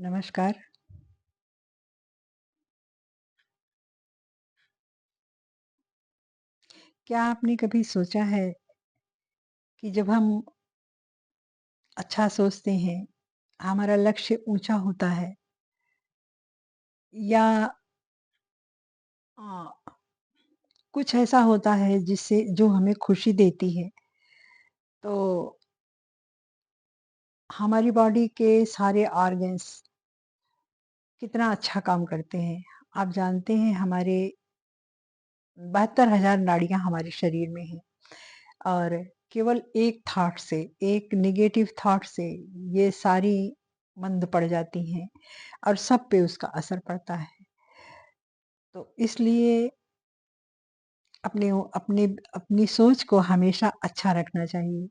नमस्कार। क्या आपने कभी सोचा है कि जब हम अच्छा सोचते हैं, हमारा लक्ष्य ऊँचा होता है या अ, कुछ ऐसा होता है जिससे जो हमें खुशी देती है, तो हमारी बॉडी के सारे ऑर्गन्स कितना अच्छा काम करते हैं। आप जानते हैं हमारे 72,000 नाड़ियाँ हमारे शरीर में हैं और केवल एक थॉट से, एक नेगेटिव थॉट से ये सारी मंद पड़ जाती हैं और सब पे उसका असर पड़ता है। तो इसलिए अपने ओ अपने अपनी सोच को हमेशा अच्छा रखना चाहिए।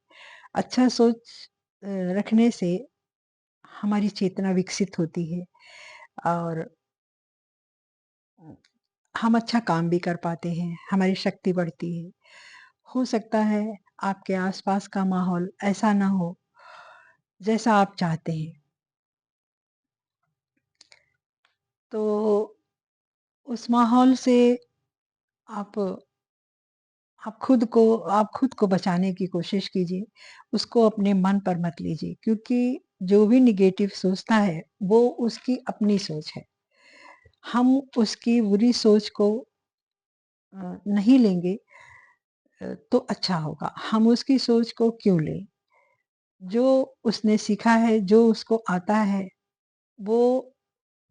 अच्छा सोच रखने से हमारी चेतना विकसित होती है और हम अच्छा काम भी कर पाते हैं, हमारी शक्ति बढ़ती है। हो सकता है आपके आस-पास का माहौल ऐसा ना हो जैसा आप चाहते हैं, तो उस माहौल से आप आप खुद को बचाने की कोशिश कीजिए। उसको अपने मन पर मत लीजिए क्योंकि जो भी नेगेटिव सोचता है, वो उसकी अपनी सोच है। हम उसकी बुरी सोच को नहीं लेंगे तो अच्छा होगा। हम उसकी सोच को क्यों लें? जो उसने सीखा है, जो उसको आता है, वो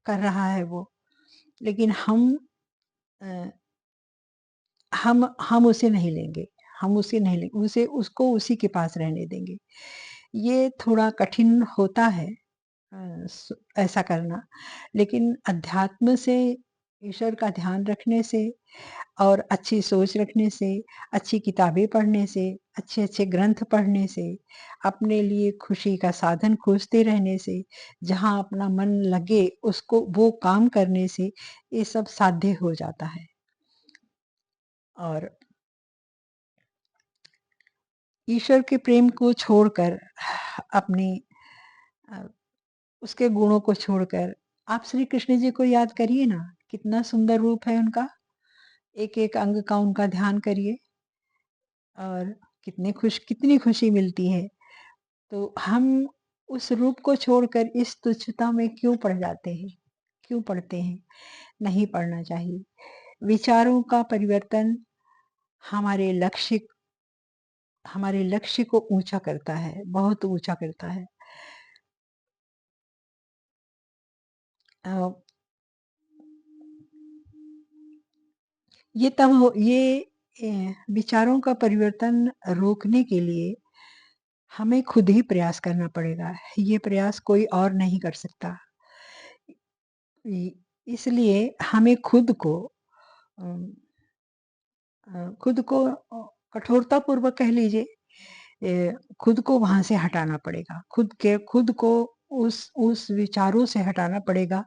कर रहा है वो। लेकिन अ, हम उसे नहीं लेंगे, हम उसे नहीं लेंगे, उसे उसको उसी के पास रहने देंगे। ये थोड़ा कठिन होता है ऐसा करना, लेकिन अध्यात्म से, ईश्वर का ध्यान रखने से और अच्छी सोच रखने से, अच्छी किताबें पढ़ने से, अच्छे-अच्छे ग्रंथ पढ़ने से, अपने लिए खुशी का साधन खोजते रहने से, जहाँ अपना मन लगे उसको वो काम करने से ये सब साध्य हो जाता है। और ईश्वर के प्रेम को छोड़कर अपनी अ, उसके गुणों को छोड़कर आप श्री कृष्ण जी को याद करिए ना, कितना सुंदर रूप है उनका। एक-एक अंग का उनका ध्यान करिए और कितनी खुशी मिलती है। तो हम उस रूप को छोड़कर इस तुच्छता में क्यों पड़ जाते हैं? क्यों पड़ते हैं? नहीं पड़ना चाहिए। विचारों का परिवर्तन हमारे लक्ष्य हमारे लक्ष्य को ऊँचा करता है, बहुत ऊँचा करता है। अ, विचारों का परिवर्तन रोकने के लिए हमें खुद ही प्रयास करना पड़ेगा। ये प्रयास कोई और नहीं कर सकता। इ इसलिए हमें अम, खुद को कठोरतापूर्वक कह लीजिए खुद को वहाँ से हटाना पड़ेगा। खुद को उस विचारों से हटाना पड़ेगा।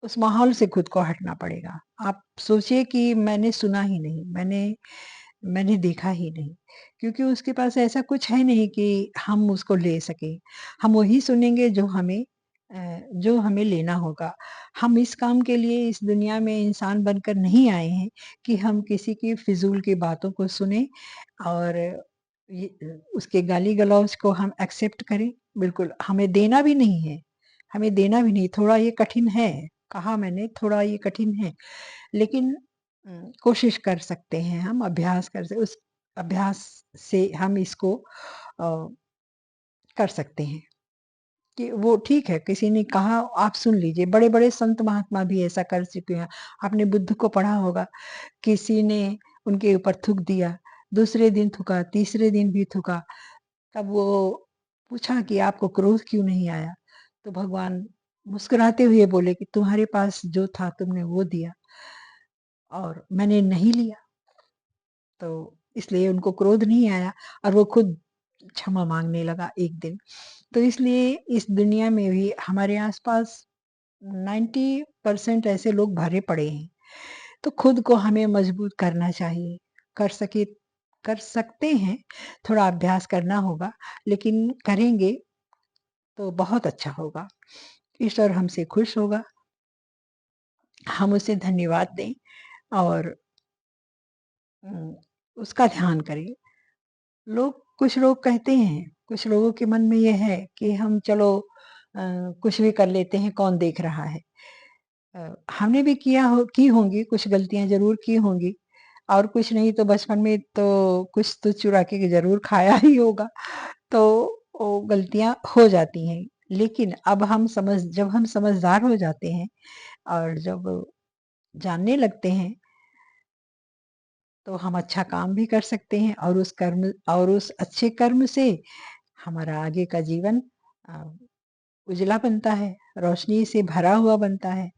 उस माहौल से खुद को हटना पड़ेगा। आप सोचिए कि मैंने सुना ही नहीं, मैंने देखा ही नहीं, क्योंकि उसके पास ऐसा कुछ है नहीं कि हम उसको ले सकें। हम वही सुनेंगे जो हमें लेना होगा। हम इस काम के लिए इस दुनिया में इंसान बनकर नहीं आए हैं कि हम किसी की फ़िज़ूल की बातों को सुनें और उसके गाली-गलौज को हम एक्सेप्ट करें। बिल्कुल, हमें देना भी नहीं है, हमें देना भी नहीं। थोड़ा ये कठिन है, कहा मैंने थोड़ा ये कठिन है। लेकिन कोशिश कर सकते हैं हम, अभ्यास कर स उस अभ्यास से हम इसको अ, कर सकते हैं कि वो ठीक है, किसी ने कहा आप सुन लीजिए, बड़े-बड़े संत महात्मा भी ऐसा कर चुके हैं। आपने बुद्ध को पढ़ा होगा, किसी ने उनके ऊपर थूक दिया, दूसरे दिन थूका, तीसरे दिन भी थूका, तब वो पूछा कि आपको क्रोध क्यों नहीं आया? तो भगवान मुस्कुराते हुए बोले कि तुम्हारे पास जो था तुमने वो दिया और मैंने नहीं लिया। तो इसलिए उनको क्रोध नहीं आया और वो खुद क्षमा माँगने लगा एक दिन। तो इसलिए इस दुनिया में भी हमारे आस-पास 90% ऐसे लोग भरे पड़े हैं। तो खुद को हमें मजबूत करना चाहिए। कर सके कर सकते हैं, थोड़ा अभ्यास करना होगा, लेकिन करेंगे तो बहुत अच्छा होगा। ईश्वर हमसे खुश होगा, हम उसे धन्यवाद दें और उम, उसका ध्यान करें। कुछ लोग कहते हैं, कुछ लोगों के मन में ये है कि हम चलो कुछ भी कर लेते हैं, कौन देख रहा है। हमने भी की होंगी, कुछ गलतियाँ ज़रूर की होंगी और कुछ नहीं तो बचपन में तो कुछ तो चुरा के ज़रूर खाया ही होगा, तो वो गलतियाँ हो जाती हैं। लेकिन अब जब हम समझदार हो जाते हैं और जब जानने लगते हैं, तो हम अच्छा काम भी कर सकते हैं और उस अच्छे कर्म से हमारा आगे का जीवन अ, उजला बनता है, रोशनी से भरा हुआ बनता है।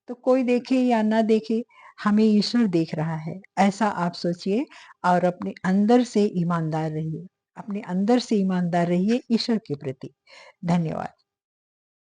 तो कोई देखे या ना देखे, हमें ईश्वर देख रहा है, ऐसा आप सोचिए और अपने अंदर से ईमानदार रहिए। अपने अंदर से ईमानदार रहिए ईश्वर के प्रति। धन्यवाद।